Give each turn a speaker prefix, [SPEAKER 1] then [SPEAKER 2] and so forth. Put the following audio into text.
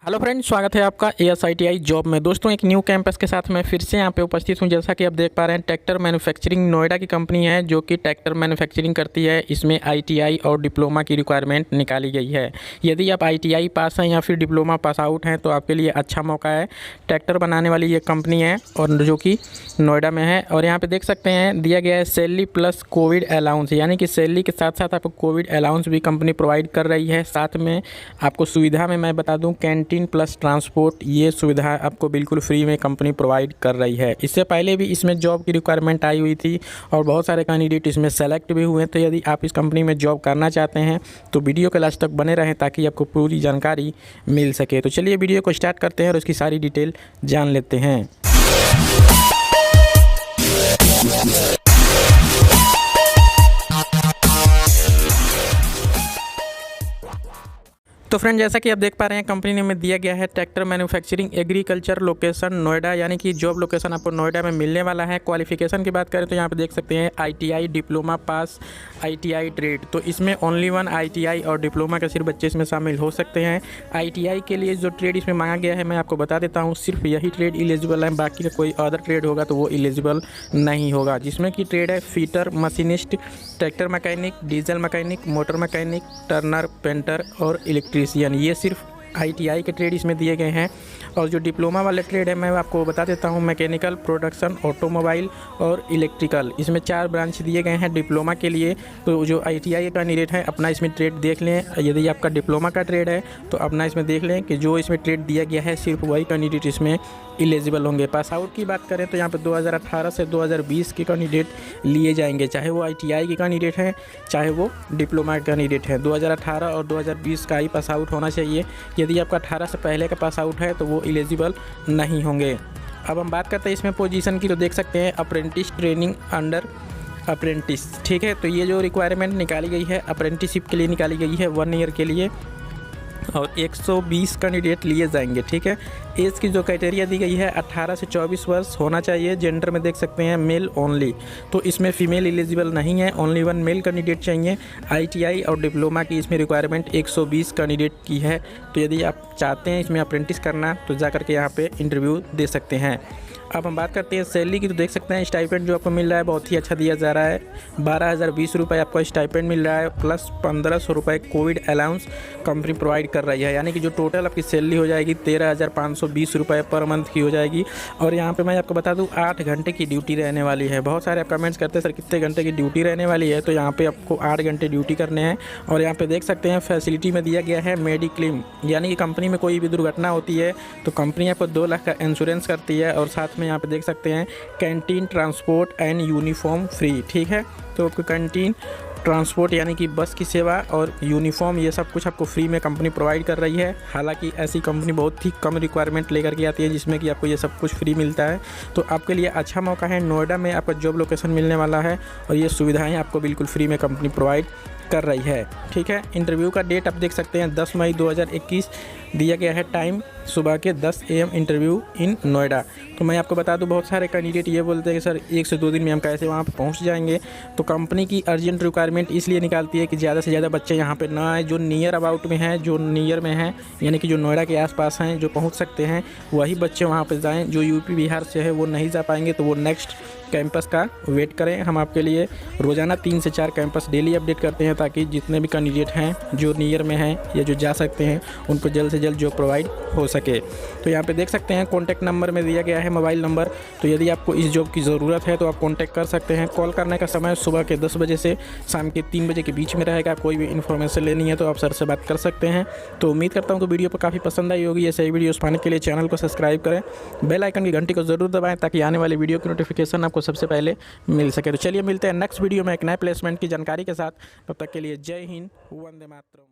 [SPEAKER 1] Hello friends, स्वागत है आपका ASITI जॉब में। दोस्तों, एक न्यू कैंपस के साथ मैं फिर से यहाँ पे उपस्थित हूँ। जैसा कि आप देख पा रहे हैं, ट्रैक्टर मैन्युफैक्चरिंग नोएडा की कंपनी है जो कि ट्रैक्टर मैन्युफैक्चरिंग करती है। इसमें ITI और डिप्लोमा की रिक्वायरमेंट निकाली गई है। यदि आप ITI पास हैं या फिर डिप्लोमा पास आउट हैं तो आपके लिए अच्छा मौका है। ट्रैक्टर बनाने वाली ये कंपनी है और जो कि नोएडा में है। और यहाँ पर देख सकते हैं दिया गया है सैलरी प्लस कोविड अलाउंस, यानी कि सैलरी के साथ साथ आपको कोविड अलाउंस भी कंपनी प्रोवाइड कर रही है। साथ में आपको सुविधा में मैं बता दूँ कैंटीन प्लस ट्रांसपोर्ट, ये सुविधा आपको बिल्कुल फ्री में कंपनी प्रोवाइड कर रही है। इससे पहले भी इसमें जॉब की रिक्वायरमेंट आई हुई थी और बहुत सारे कैंडिडेट इसमें सेलेक्ट भी हुए। तो यदि आप इस कंपनी में जॉब करना चाहते हैं तो वीडियो के लास्ट तक बने रहें ताकि आपको पूरी जानकारी मिल सके। तो चलिए वीडियो को स्टार्ट करते हैं और उसकी सारी डिटेल जान लेते हैं। तो फ्रेंड, जैसा कि आप देख पा रहे हैं कंपनी में दिया गया है tractor manufacturing agriculture location Noida, यानी कि जॉब लोकेशन आपको नोएडा में मिलने वाला है। क्वालिफिकेशन की बात करें तो यहाँ पे देख सकते हैं ITI diploma pass, ITI trade. तो इसमें ओनली वन ITI और डिप्लोमा के सिर्फ बच्चे इसमें शामिल हो सकते हैं। ITI के लिए जो ट्रेड इसमें मांगा गया है मैं आपको बता देता हूँ, सिर्फ यही ट्रेड इलिजिबल है, बाकी का कोई अदर ट्रेड होगा तो वो इलिजिबल नहीं होगा। जिसमें कि ट्रेड है fitter, machinist, tractor mechanic, diesel mechanic, motor mechanic, Turner, painter और इलेक्ट्रीशियन। ये सिर्फ ITI के ट्रेड इसमें दिए गए हैं। और जो डिप्लोमा वाले ट्रेड है मैं आपको बता देता हूँ, मैकेनिकल, प्रोडक्शन, ऑटोमोबाइल और इलेक्ट्रिकल। इसमें 4 ब्रांच दिए गए हैं डिप्लोमा के लिए। तो जो ITI का कैंडिडेट है अपना इसमें ट्रेड देख लें। यदि आपका डिप्लोमा का ट्रेड है तो अपना इसमें देख लें कि जो इसमें ट्रेड दिया गया है सिर्फ वही कैंडिडेट इसमें इलिजिबल होंगे। पास आउट की बात करें तो यहाँ पर 2018 से 2020 के कैंडिडेट लिए जाएंगे, चाहे वो ITI के कैंडिडेट हैं चाहे वो डिप्लोमा के कैंडिडेट हैं। 2018 और 2020 का ही पास आउट होना चाहिए। यदि आपका 18 से पहले का पास आउट है तो वो एलिजिबल नहीं होंगे। अब हम बात करते हैं इसमें पोजीशन की, तो देख सकते हैं अप्रेंटिस ट्रेनिंग अंडर अप्रेंटिस। ठीक है, तो ये जो रिक्वायरमेंट निकाली गई है अप्रेंटिसशिप के लिए निकाली गई है 1 ईयर के लिए और 120 कैंडिडेट लिए जाएंगे। ठीक है, एज की जो क्राइटेरिया दी गई है 18 से 24 वर्ष होना चाहिए। जेंडर में देख सकते हैं मेल ओनली, तो इसमें फीमेल एलिजिबल नहीं है, ओनली 1 मेल कैंडिडेट चाहिए। ITI और डिप्लोमा की इसमें रिक्वायरमेंट 120 कैंडिडेट की है। तो यदि आप चाहते हैं इसमें अप्रेंटिस करना तो जा करके यहाँ पे इंटरव्यू दे सकते हैं। अब हम बात करते हैं सैलरी की, तो देख सकते हैं स्टाइपेंड जो आपको मिल रहा है बहुत ही अच्छा दिया जा रहा है। 12,020 रुपये आपको स्टाइपेंड मिल रहा है, प्लस 1,500 रुपये कोविड अलाउंस कंपनी प्रोवाइड कर रही है। यानी कि जो टोटल आपकी सैलरी हो जाएगी 13,520 रुपये पर मंथ की हो जाएगी। और यहाँ पे मैं आपको बता दूँ 8 घंटे की ड्यूटी रहने वाली है। बहुत सारे आप कमेंट्स करते हैं सर कितने घंटे की ड्यूटी रहने वाली है, तो यहाँ पर आपको 8 घंटे ड्यूटी करने हैं। और यहाँ पर देख सकते हैं फैसिलिटी में दिया गया है मेडिक्लेम, यानी कि कंपनी में कोई भी दुर्घटना होती है तो कंपनी आपको 2 लाख का इंश्योरेंस करती है। और साथ में यहाँ पे देख सकते हैं canteen, transport and uniform free. ठीक है, तो आपको कैंटीन, ट्रांसपोर्ट यानी कि बस की सेवा और यूनिफॉर्म, ये सब कुछ आपको फ्री में कंपनी प्रोवाइड कर रही है। हालांकि ऐसी कंपनी बहुत ही कम रिक्वायरमेंट लेकर के आती है जिसमें कि आपको ये सब कुछ फ्री मिलता है। तो आपके लिए अच्छा मौका है, नोएडा में आपका जॉब लोकेशन मिलने वाला है और ये सुविधाएँ आपको बिल्कुल फ्री में कंपनी प्रोवाइड कर रही है। ठीक है, इंटरव्यू का डेट आप देख सकते हैं 10 मई 2021 दिया गया है। टाइम सुबह के 10 AM इंटरव्यू इन नोएडा। तो मैं आपको बता दूं बहुत सारे कैंडिडेट ये बोलते हैं कि सर 1 से 2 दिन में हम कैसे वहाँ पर पहुँच जाएंगे। तो कंपनी की अर्जेंट रिक्वायरमेंट इसलिए निकालती है कि ज़्यादा से ज़्यादा बच्चे यहाँ पे ना आए। जो नियर अबाउट में हैं, जो नियर में हैं, यानी कि जो नोएडा के आसपास हैं, जो पहुँच सकते हैं वही बच्चे वहाँ पर जाएँ। जो UP बिहार से है वो नहीं जा पाएंगे तो वो नेक्स्ट कैंपस का वेट करें। हम आपके लिए रोज़ाना 3 से 4 कैंपस डेली अपडेट करते हैं ताकि जितने भी कैंडिडेट हैं जो नियर में हैं या जो जा सकते हैं उनको जल्द से जल्द जॉब प्रोवाइड हो सके। तो यहाँ पे देख सकते हैं कॉन्टैक्ट नंबर में दिया गया है मोबाइल नंबर। तो यदि आपको इस जॉब की ज़रूरत है तो आप कॉन्टैक्ट कर सकते हैं। कॉल करने का समय सुबह के 10 बजे से शाम के 3 बजे के बीच में रहेगा। कोई भी इन्फॉर्मेशन लेनी है तो आप सर से बात कर सकते हैं। तो उम्मीद करता हूँ कि वीडियो पर काफ़ी पसंद आई होगी। ऐसे ही वीडियोस पाने के लिए चैनल को सब्सक्राइब करें, बेल आइकन की घंटी को ज़रूर दबाएँ ताकि आने वाली वीडियो की नोटिफिकेशन आपको सबसे पहले मिल सके। तो चलिए मिलते हैं नेक्स्ट वीडियो में एक नए प्लेसमेंट की जानकारी के साथ। तब तक के लिए जय हिंद, वंदे मातरम।